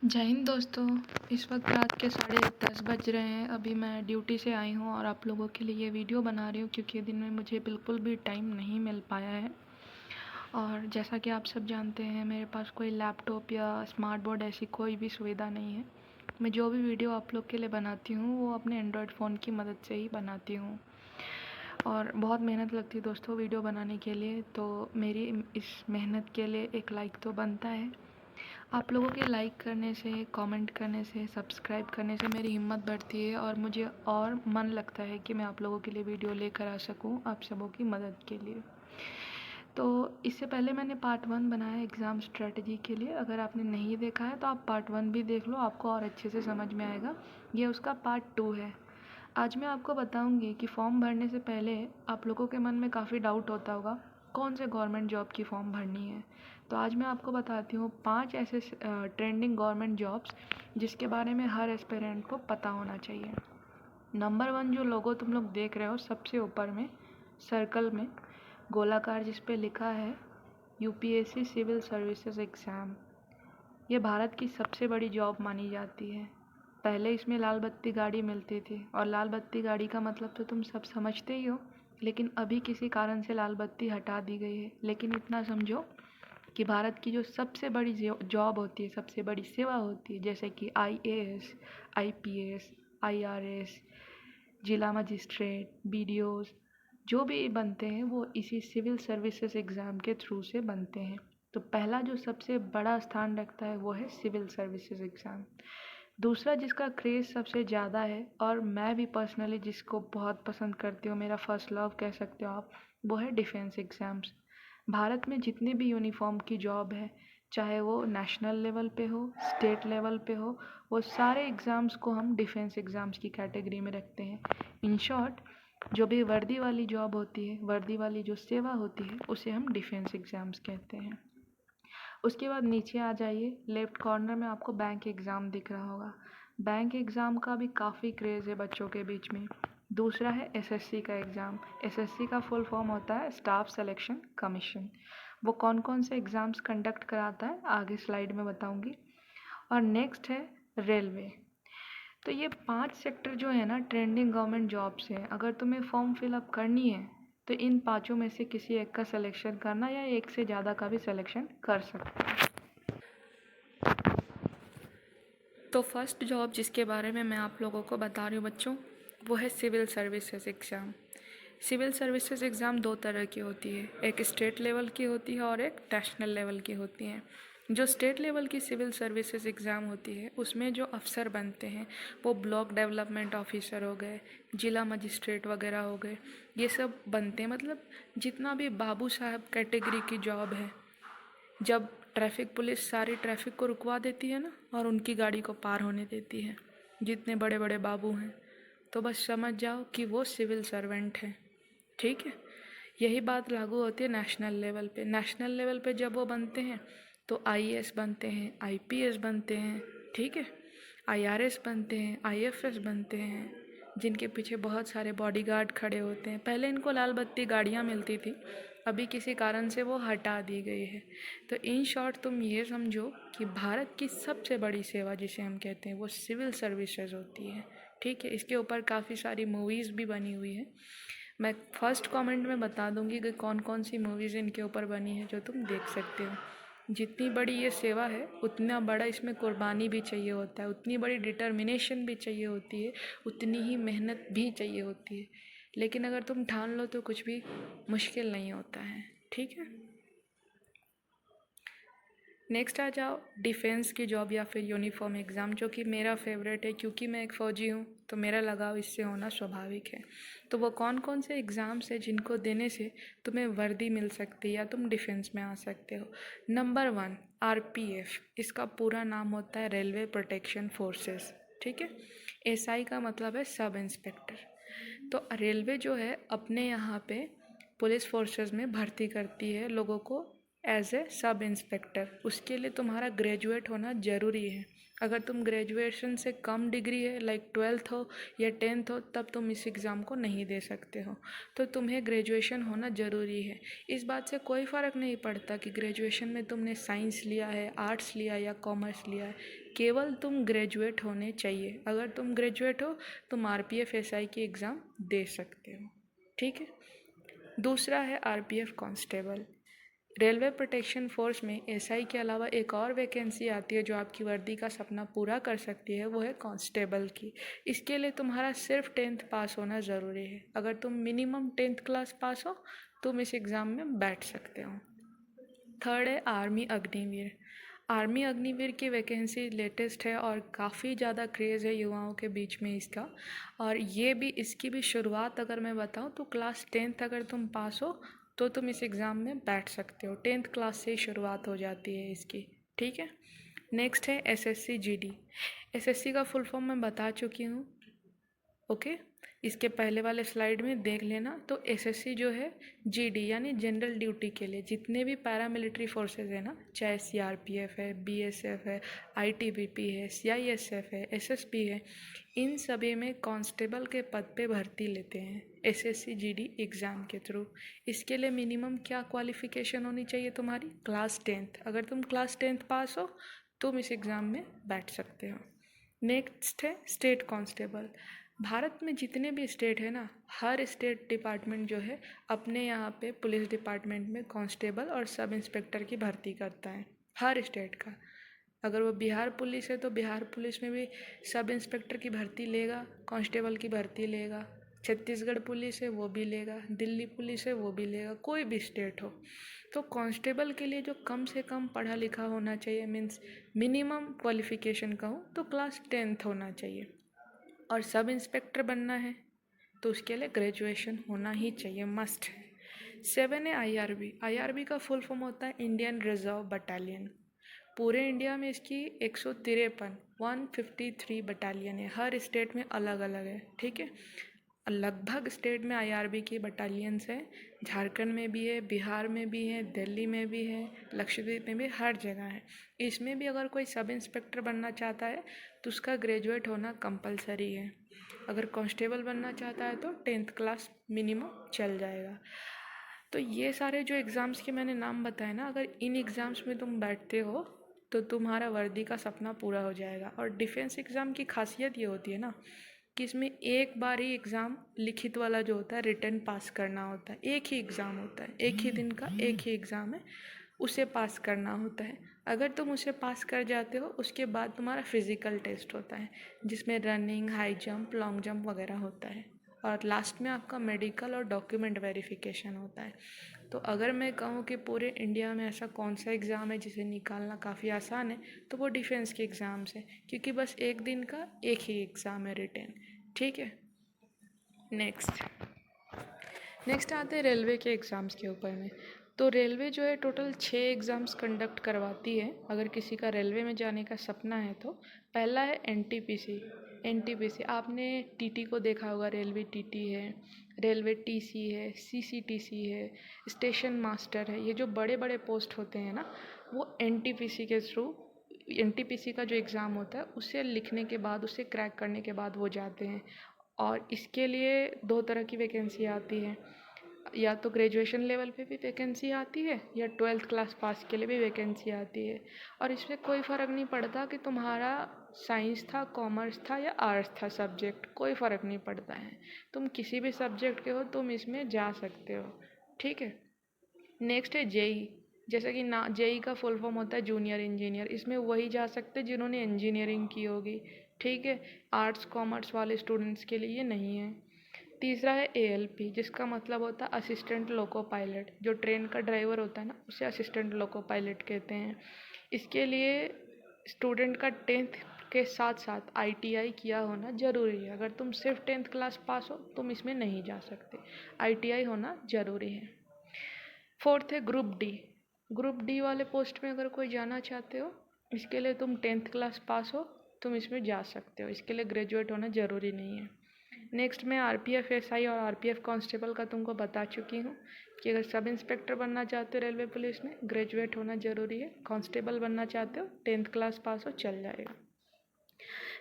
जय हिंद दोस्तों। इस वक्त रात के 10:30 बज रहे हैं। अभी मैं ड्यूटी से आई हूँ और आप लोगों के लिए ये वीडियो बना रही हूँ क्योंकि दिन में मुझे बिल्कुल भी टाइम नहीं मिल पाया है। और जैसा कि आप सब जानते हैं, मेरे पास कोई लैपटॉप या स्मार्ट बोर्ड ऐसी कोई भी सुविधा नहीं है। मैं जो भी वीडियो आप लोग के लिए बनाती हूँ वो अपने एंड्रॉयड फ़ोन की मदद से ही बनाती हूँ और बहुत मेहनत लगती है दोस्तों वीडियो बनाने के लिए। तो मेरी इस मेहनत के लिए एक लाइक तो बनता है। आप लोगों के लाइक करने से, कमेंट करने से, सब्सक्राइब करने से मेरी हिम्मत बढ़ती है और मुझे और मन लगता है कि मैं आप लोगों के लिए वीडियो लेकर आ सकूं आप सबों की मदद के लिए। तो इससे पहले मैंने पार्ट 1 बनाया एग्ज़ाम स्ट्रेटजी के लिए। अगर आपने नहीं देखा है तो आप पार्ट 1 भी देख लो, आपको और अच्छे से समझ में आएगा। ये उसका पार्ट 2 है। आज मैं आपको बताऊंगी कि फॉर्म भरने से पहले आप लोगों के मन में काफ़ी डाउट होता होगा कौन से गवर्नमेंट जॉब की फॉर्म भरनी है। तो आज मैं आपको बताती हूँ 5 ऐसे ट्रेंडिंग गवर्नमेंट जॉब्स जिसके बारे में हर एस्पिरेंट को पता होना चाहिए। नंबर 1 जो लोगो तुम लोग देख रहे हो सबसे ऊपर में सर्कल में गोलाकार, जिस पे लिखा है यूपीएससी सिविल सर्विसेज एग्ज़ाम। ये भारत की सबसे बड़ी जॉब मानी जाती है। पहले इसमें लाल बत्ती गाड़ी मिलती थी और लाल बत्ती गाड़ी का मतलब तो तुम सब समझते ही हो, लेकिन अभी किसी कारण से लाल बत्ती हटा दी गई है। लेकिन इतना समझो कि भारत की जो सबसे बड़ी जॉब होती है, सबसे बड़ी सेवा होती है, जैसे कि आईएएस, आईपीएस, आईआरएस, जिला मजिस्ट्रेट, बीडीओस, जो भी बनते हैं वो इसी सिविल सर्विसेज एग्ज़ाम के थ्रू से बनते हैं। तो पहला जो सबसे बड़ा स्थान रखता है वो है सिविल सर्विसेज एग्ज़ाम। दूसरा जिसका क्रेज़ सबसे ज़्यादा है और मैं भी पर्सनली जिसको बहुत पसंद करती हूँ, मेरा फर्स्ट लव कह सकते हो आप, वो है डिफेंस एग्ज़ाम्स। भारत में जितने भी यूनिफॉर्म की जॉब है, चाहे वो नेशनल लेवल पे हो, स्टेट लेवल पे हो, वो सारे एग्ज़ाम्स को हम डिफेंस एग्ज़ाम्स की कैटेगरी में रखते हैं। इन शॉर्ट, जो भी वर्दी वाली जॉब होती है, वर्दी वाली जो सेवा होती है, उसे हम डिफेंस एग्ज़ाम्स कहते हैं। उसके बाद नीचे आ जाइए, लेफ़्ट कॉर्नर में आपको बैंक एग्ज़ाम दिख रहा होगा। बैंक एग्ज़ाम का भी काफ़ी क्रेज़ है बच्चों के बीच में। दूसरा है एसएससी का एग्ज़ाम। एसएससी का फुल फॉर्म होता है स्टाफ सिलेक्शन कमीशन। वो कौन कौन से एग्ज़ाम्स कंडक्ट कराता है आगे स्लाइड में बताऊंगी। और नेक्स्ट है रेलवे। तो ये 5 सेक्टर जो है ना, ट्रेंडिंग गवर्नमेंट जॉब्स हैं। अगर तुम्हें फॉर्म फिलअप करनी है तो इन पाँचों में से किसी एक का सिलेक्शन करना, या एक से ज़्यादा का भी सिलेक्शन कर सकते हो। तो फर्स्ट जॉब जिसके बारे में मैं आप लोगों को बता रही हूँ बच्चों, वो है civil services exam. Civil services exam 2 तरह की होती है, एक स्टेट लेवल की होती है और एक नेशनल लेवल की होती है। जो स्टेट लेवल की सिविल सर्विसेज एग्ज़ाम होती है उसमें जो अफसर बनते हैं वो ब्लॉक डेवलपमेंट ऑफिसर हो गए, जिला मजिस्ट्रेट वगैरह हो गए, ये सब बनते हैं। मतलब जितना भी बाबू साहब कैटेगरी की जॉब है, जब ट्रैफिक पुलिस सारी ट्रैफिक को रुकवा देती है ना और उनकी गाड़ी को पार होने देती है, जितने बड़े बड़े बाबू हैं, तो बस समझ जाओ कि वो सिविल सर्वेंट हैं। ठीक है, यही बात लागू होती है नेशनल लेवल पे। नेशनल लेवल पे जब वो बनते हैं तो आईएएस बनते हैं, आईपीएस बनते हैं, ठीक है, आईआरएस बनते हैं, आईएफएस बनते हैं, जिनके पीछे बहुत सारे बॉडीगार्ड खड़े होते हैं। पहले इनको लाल बत्ती गाड़ियाँ मिलती थी, अभी किसी कारण से वो हटा दी गई है। तो इन शॉर्ट तुम ये समझो कि भारत की सबसे बड़ी सेवा जिसे हम कहते हैं वो सिविल सर्विसेज होती है। ठीक है, इसके ऊपर काफ़ी सारी मूवीज़ भी बनी हुई है। मैं फर्स्ट कमेंट में बता दूंगी कि कौन कौन सी मूवीज़ इनके ऊपर बनी है जो तुम देख सकते हो। जितनी बड़ी ये सेवा है उतना बड़ा इसमें कुर्बानी भी चाहिए होता है, उतनी बड़ी डिटर्मिनेशन भी चाहिए होती है, उतनी ही मेहनत भी चाहिए होती है। लेकिन अगर तुम ठान लो तो कुछ भी मुश्किल नहीं होता है। ठीक है, नेक्स्ट आ जाओ डिफेंस की जॉब या फिर यूनिफॉर्म एग्ज़ाम, जो कि मेरा फेवरेट है क्योंकि मैं एक फ़ौजी हूँ तो मेरा लगाव इससे होना स्वाभाविक है। तो वो कौन कौन से एग्ज़ाम्स हैं जिनको देने से तुम्हें वर्दी मिल सकती है या तुम डिफेंस में आ सकते हो। नंबर 1 आरपीएफ, इसका पूरा नाम होता है रेलवे प्रोटेक्शन फोर्सेस। ठीक है, एसआई का मतलब है सब इंस्पेक्टर। तो रेलवे जो है अपने यहाँ पे पुलिस फोर्सेस में भर्ती करती है लोगों को एज ए सब इंस्पेक्टर। उसके लिए तुम्हारा ग्रेजुएट होना ज़रूरी है। अगर तुम ग्रेजुएशन से कम डिग्री है लाइक 12th हो या 10th हो तब तुम इस एग्ज़ाम को नहीं दे सकते हो। तो तुम्हें ग्रेजुएशन होना ज़रूरी है। इस बात से कोई फ़र्क नहीं पड़ता कि ग्रेजुएशन में तुमने साइंस लिया है, आर्ट्स लिया या कॉमर्स लिया है, केवल तुम ग्रेजुएट होने चाहिए। अगर तुम ग्रेजुएट हो तुम RPF SI की एग्ज़ाम दे सकते हो। ठीक है। दूसरा है RPF constable. Railway protection force में SI के अलावा एक और वैकेंसी आती है जो आपकी वर्दी का सपना पूरा कर सकती है, वो है कांस्टेबल की। इसके लिए तुम्हारा सिर्फ 10th पास होना ज़रूरी है। अगर तुम मिनिमम 10th क्लास पास हो तुम इस एग्ज़ाम में बैठ सकते हो। थर्ड है आर्मी अग्निवीर। आर्मी अग्निवीर की वैकेंसी लेटेस्ट है और काफ़ी ज़्यादा क्रेज़ है युवाओं के बीच में इसका। और ये भी इसकी भी शुरुआत अगर मैं बताऊँ तो क्लास 10th अगर तुम पास हो तो तुम इस एग्ज़ाम में बैठ सकते हो। 10th क्लास से ही शुरुआत हो जाती है इसकी। ठीक है। नेक्स्ट है SSC GD। SSC का फुल फॉर्म मैं बता चुकी हूँ। ओके। इसके पहले वाले स्लाइड में देख लेना। तो SSC जो है GD यानी जनरल ड्यूटी के लिए जितने भी पैरामिलिट्री फोर्सेस है ना, चाहे CRPF है, BSF है, ITBP है, CISF है, SSB है, इन सभी में कांस्टेबल के पद पे भर्ती लेते हैं SSC GD एग्ज़ाम के थ्रू। इसके लिए मिनिमम क्या क्वालिफ़िकेशन होनी चाहिए तुम्हारी? Class 10th। अगर तुम क्लास 10th पास हो तुम इस एग्ज़ाम में बैठ सकते हो। नेक्स्ट है स्टेट कांस्टेबल। भारत में जितने भी स्टेट है ना, हर स्टेट डिपार्टमेंट जो है अपने यहाँ पे पुलिस डिपार्टमेंट में कांस्टेबल और सब इंस्पेक्टर की भर्ती करता है, हर स्टेट का। अगर वो बिहार पुलिस है तो बिहार पुलिस में भी सब इंस्पेक्टर की भर्ती लेगा, कांस्टेबल की भर्ती लेगा। छत्तीसगढ़ पुलिस है वो भी लेगा, दिल्ली पुलिस है वो भी लेगा, कोई भी स्टेट हो। तो कांस्टेबल के लिए जो कम से कम पढ़ा लिखा होना चाहिए, मीन्स मिनिमम क्वालिफ़िकेशन कहूँ तो क्लास 10th होना चाहिए। और सब इंस्पेक्टर बनना है तो उसके लिए ग्रेजुएशन होना ही चाहिए, मस्ट है। 7 है IRB का फुल फॉर्म होता है इंडियन रिजर्व बटालियन। पूरे इंडिया में इसकी 153 बटालियन है, हर स्टेट में अलग अलग है। ठीक है। लगभग स्टेट में IRB की बटालियंस है। झारखंड में भी है, बिहार में भी है, दिल्ली में भी है, लक्षद्वीप में भी, हर जगह है। इसमें भी अगर कोई सब इंस्पेक्टर बनना चाहता है तो उसका ग्रेजुएट होना कंपलसरी है। अगर कांस्टेबल बनना चाहता है तो 10th क्लास मिनिमम चल जाएगा। तो ये सारे जो एग्ज़ाम्स के मैंने नाम बताए ना, अगर इन एग्ज़ाम्स में तुम बैठते हो तो तुम्हारा वर्दी का सपना पूरा हो जाएगा। और डिफेंस एग्ज़ाम की खासियत ये होती है ना कि इसमें एक बार ही एग्ज़ाम लिखित वाला जो होता है रिटन पास करना होता है। एक ही एग्ज़ाम होता है, एक ही दिन का एक ही एग्ज़ाम है, उसे पास करना होता है। अगर तुम उसे पास कर जाते हो उसके बाद तुम्हारा फिज़िकल टेस्ट होता है जिसमें running, high jump, long jump वगैरह होता है। और लास्ट में आपका मेडिकल और डॉक्यूमेंट वेरिफिकेशन होता है। तो अगर मैं कहूँ कि पूरे इंडिया में ऐसा कौन सा एग्ज़ाम है जिसे निकालना काफ़ी आसान है तो वो डिफेंस के एग्ज़ाम्स है, क्योंकि बस एक दिन का एक ही एग्ज़ाम है रिटन। ठीक है। नेक्स्ट आते हैं रेलवे के एग्ज़ाम्स के ऊपर में। तो रेलवे जो है टोटल 6 एग्ज़ाम्स कंडक्ट करवाती है अगर किसी का रेलवे में जाने का सपना है तो। पहला है NTPC। आपने TT को देखा होगा, रेलवे TT है, रेलवे TC है, CCTC है, स्टेशन मास्टर है। ये जो बड़े बड़े पोस्ट होते हैं ना वो NTPC के थ्रू, NTPC का जो एग्ज़ाम होता है उसे लिखने के बाद, उसे क्रैक करने के बाद वो जाते हैं। और इसके लिए 2 तरह की वैकेंसी आती है, या तो ग्रेजुएशन लेवल पे भी वैकेंसी आती है या 12th क्लास पास के लिए भी वैकेंसी आती है। और इसमें कोई फ़र्क नहीं पड़ता कि तुम्हारा साइंस था, कॉमर्स था या आर्ट्स था सब्जेक्ट, कोई फ़र्क नहीं पड़ता है। तुम किसी भी सब्जेक्ट के हो तुम इसमें जा सकते हो। ठीक है। नेक्स्ट है JEE। जैसा कि ना JEE का फुल फॉर्म होता है जूनियर इंजीनियर। इसमें वही जा सकते हैं जिन्होंने इंजीनियरिंग की होगी। ठीक है। आर्ट्स कॉमर्स वाले स्टूडेंट्स के लिए ये नहीं है। तीसरा है ALP जिसका मतलब होता है असिस्टेंट लोको पायलट। जो ट्रेन का ड्राइवर होता है ना उसे असिस्टेंट लोको पायलट कहते हैं। इसके लिए स्टूडेंट का 10th के साथ साथ ITI किया होना ज़रूरी है। अगर तुम सिर्फ 10th क्लास पास हो तुम इसमें नहीं जा सकते, ITI होना ज़रूरी है। फोर्थ है ग्रुप डी वाले पोस्ट में अगर कोई जाना चाहते हो इसके लिए तुम 10th क्लास पास हो तुम इसमें जा सकते हो। इसके लिए ग्रेजुएट होना ज़रूरी नहीं है। नेक्स्ट मैं आरपीएफ एसआई और आरपीएफ कांस्टेबल का तुमको बता चुकी हूँ कि अगर सब इंस्पेक्टर बनना चाहते हो रेलवे पुलिस में ग्रेजुएट होना ज़रूरी है, कांस्टेबल बनना चाहते हो 10th क्लास पास हो चल जाएगा।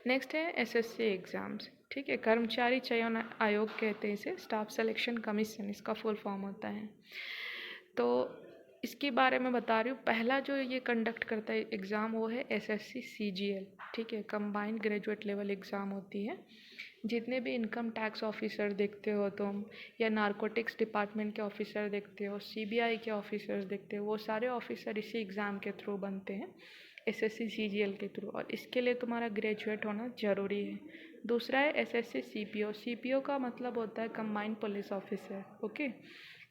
नेक्स्ट है एसएससी एग्ज़ाम्स, ठीक है, कर्मचारी चयन आयोग कहते हैं इसे, स्टाफ सिलेक्शन कमीशन इसका फुल फॉर्म होता है। तो इसके बारे में बता रही हूँ। पहला जो ये कंडक्ट करता है एग्ज़ाम वो है एसएससी सीजीएल, ठीक है, कंबाइंड ग्रेजुएट लेवल एग्ज़ाम होती है। जितने भी इनकम टैक्स ऑफिसर देखते हो तुम, या नारकोटिक्स डिपार्टमेंट के ऑफिसर देखते हो, सीबीआई के ऑफिसर्स देखते हो, वो सारे ऑफिसर इसी एग्ज़ाम के थ्रू बनते हैं, एसएससी सीजीएल के थ्रू, और इसके लिए तुम्हारा ग्रेजुएट होना ज़रूरी है। दूसरा है एसएससी सीपीओ। सीपीओ का मतलब होता है कंबाइंड पुलिस ऑफिसर, ओके।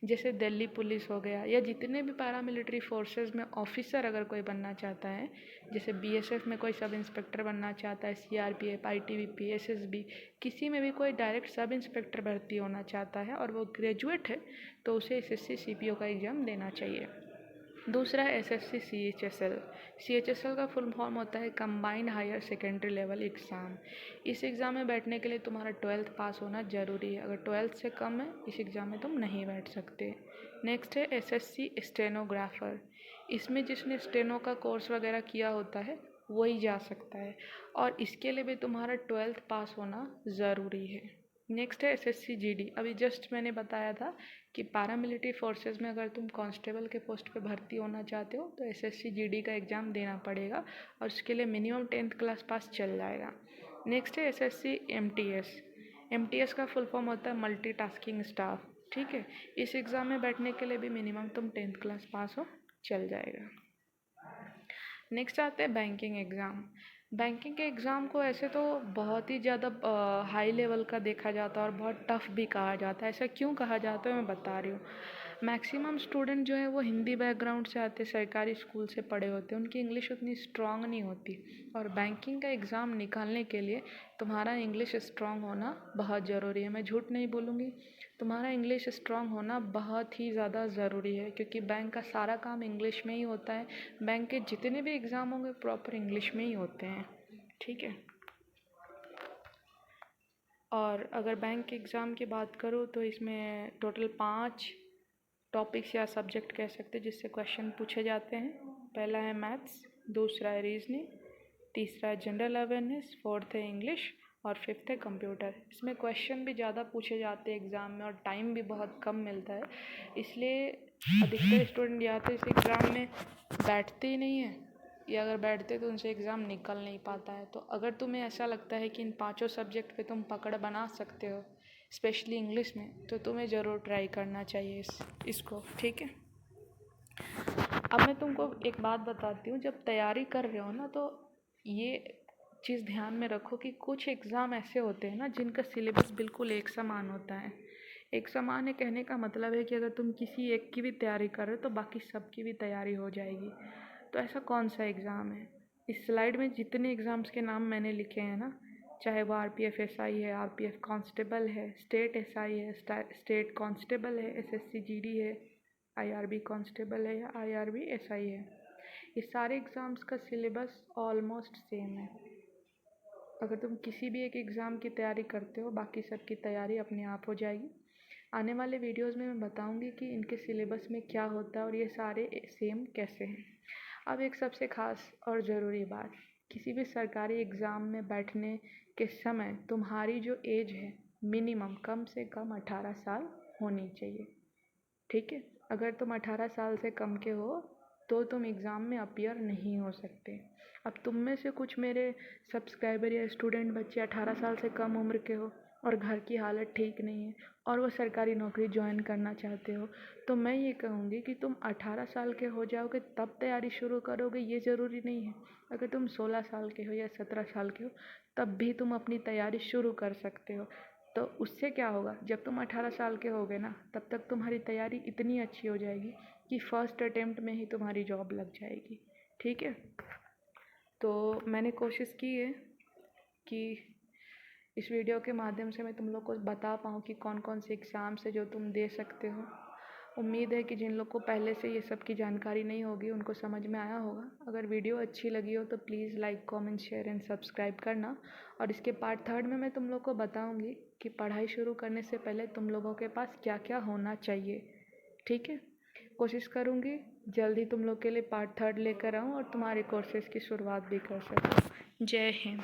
जैसे दिल्ली पुलिस हो गया, या जितने भी पैरामिलिट्री फोर्सेस में ऑफिसर अगर कोई बनना चाहता है, जैसे बीएसएफ में कोई सब इंस्पेक्टर बनना चाहता है, सीआरपीएफ, आईटीबीपी, एसएसबी, किसी में भी कोई डायरेक्ट सब इंस्पेक्टर भर्ती होना चाहता है और वो ग्रेजुएट है, तो उसे एसएससी सीपीओ का एग्ज़ाम देना चाहिए। दूसरा है एसएससी सीएचएसएल। सीएचएसएल का फुल फॉर्म होता है combined higher secondary level exam. इस एग्ज़ाम में बैठने के लिए तुम्हारा 12th पास होना ज़रूरी है। अगर 12th से कम है इस एग्ज़ाम में तुम नहीं बैठ सकते। नेक्स्ट है एसएससी स्टेनोग्राफर। इसमें जिसने स्टेनो का कोर्स वगैरह किया होता है वही जा सकता है, और इसके लिए भी तुम्हारा 12th पास होना ज़रूरी है। नेक्स्ट है एसएससी जीडी। अभी जस्ट मैंने बताया था कि पैरामिलिट्री फोर्सेस में अगर तुम कांस्टेबल के पोस्ट पे भर्ती होना चाहते हो तो एसएससी जीडी का एग्ज़ाम देना पड़ेगा, और उसके लिए मिनिमम 10th क्लास पास चल जाएगा। नेक्स्ट है एसएससी एमटीएस। एमटीएस का फुल फॉर्म होता है मल्टीटास्किंग स्टाफ, ठीक है। इस एग्ज़ाम में बैठने के लिए भी मिनिमम तुम 10th क्लास पास हो चल जाएगा। नेक्स्ट आते हैं बैंकिंग एग्ज़ाम। बैंकिंग के एग्ज़ाम को ऐसे तो बहुत ही ज़्यादा हाई लेवल का देखा जाता है और बहुत टफ़ भी कहा जाता है। ऐसा क्यों कहा जाता है मैं बता रही हूँ। मैक्सिमम स्टूडेंट जो है वो हिंदी बैकग्राउंड से आते, सरकारी स्कूल से पढ़े होते हैं, उनकी इंग्लिश उतनी स्ट्रांग नहीं होती, और बैंकिंग का एग्ज़ाम निकालने के लिए तुम्हारा इंग्लिश स्ट्रांग होना बहुत ज़रूरी है। मैं झूठ नहीं बोलूँगी, तुम्हारा इंग्लिश स्ट्रांग होना बहुत ही ज़्यादा ज़रूरी है, क्योंकि बैंक का सारा काम इंग्लिश में ही होता है। बैंक के जितने भी एग्ज़ाम होंगे प्रॉपर इंग्लिश में ही होते हैं, ठीक है। और अगर बैंक के एग्ज़ाम की बात करूँ तो इसमें टोटल 5 टॉपिक्स या सब्जेक्ट कह सकते हैं जिससे क्वेश्चन पूछे जाते हैं। पहला है मैथ्स, दूसरा है रीजनिंग, तीसरा है जनरल अवेयरनेस, फोर्थ है इंग्लिश, और फिफ्थ है कंप्यूटर। इसमें क्वेश्चन भी ज़्यादा पूछे जाते हैं एग्ज़ाम में, और टाइम भी बहुत कम मिलता है, इसलिए अधिकतर स्टूडेंट या तो इस एग्ज़ाम में बैठते ही नहीं है, या अगर बैठते तो उनसे एग्ज़ाम निकल नहीं पाता है। तो अगर तुम्हें ऐसा लगता है कि इन 5 सब्जेक्ट पे तुम पकड़ बना सकते हो, स्पेशली इंग्लिश में, तो तुम्हें ज़रूर ट्राई करना चाहिए इसको, ठीक है। अब मैं तुमको एक बात बताती हूँ, जब तैयारी कर रहे हो ना तो ये चीज़ ध्यान में रखो कि कुछ एग्ज़ाम ऐसे होते हैं ना जिनका सिलेबस बिल्कुल एक समान होता है। एक समान है कहने का मतलब है कि अगर तुम किसी एक की भी तैयारी कर रहे हो तो बाकी सब की भी तैयारी हो जाएगी। तो ऐसा कौन सा एग्ज़ाम है? इस स्लाइड में जितने एग्ज़ाम्स के नाम मैंने लिखे हैं ना, चाहे वो आरपीएफ एसआई है, आरपीएफ कांस्टेबल है, स्टेट एसआई है, स्टेट कांस्टेबल है, एसएससी जीडी है, आईआरबी कांस्टेबल है, या आईआरबी एसआई है, ये सारे एग्ज़ाम्स का सिलेबस ऑलमोस्ट सेम है। अगर तुम किसी भी एक एग्ज़ाम की तैयारी करते हो बाकी सब की तैयारी अपने आप हो जाएगी। आने वाले वीडियोस में मैं बताऊंगी कि इनके सिलेबस में क्या होता है और ये सारे सेम कैसे हैं। अब एक सबसे ख़ास और ज़रूरी बात, किसी भी सरकारी एग्ज़ाम में बैठने के समय तुम्हारी जो एज है मिनिमम कम से कम 18 साल होनी चाहिए, ठीक है। अगर तुम 18 साल से कम के हो तो तुम एग्ज़ाम में अपीयर नहीं हो सकते। अब तुम में से कुछ मेरे सब्सक्राइबर या स्टूडेंट बच्चे 18 साल से कम उम्र के हो और घर की हालत ठीक नहीं है और वो सरकारी नौकरी ज्वाइन करना चाहते हो, तो मैं ये कहूँगी कि तुम 18 साल के हो जाओगे तब तैयारी शुरू करोगे, ये ज़रूरी नहीं है। अगर तुम 16 साल के हो या 17 साल के हो तब भी तुम अपनी तैयारी शुरू कर सकते हो। तो उससे क्या होगा, जब तुम 18 साल के होगे ना तब तक तुम्हारी तैयारी इतनी अच्छी हो जाएगी कि फर्स्ट अटेम्प्ट में ही तुम्हारी जॉब लग जाएगी, ठीक है। तो मैंने कोशिश की है कि इस वीडियो के माध्यम से मैं तुम लोग को बता पाऊँ कि कौन कौन से एग्ज़ाम्स है जो तुम दे सकते हो, उम्मीद है कि जिन लोग को पहले से ये सब की जानकारी नहीं होगी उनको समझ में आया होगा। अगर वीडियो अच्छी लगी हो तो please like comment share and subscribe करना। और इसके पार्ट 3 में मैं तुम लोग को बताऊंगी कि पढ़ाई शुरू करने से पहले तुम लोगों के पास क्या क्या होना चाहिए। ठीक है, कोशिश करूँगी जल्दी तुम लोग के लिए पार्ट 3 लेकर आऊँ और तुम्हारे कोर्सेज़ की शुरुआत भी कर सकूँ। जय हिंद।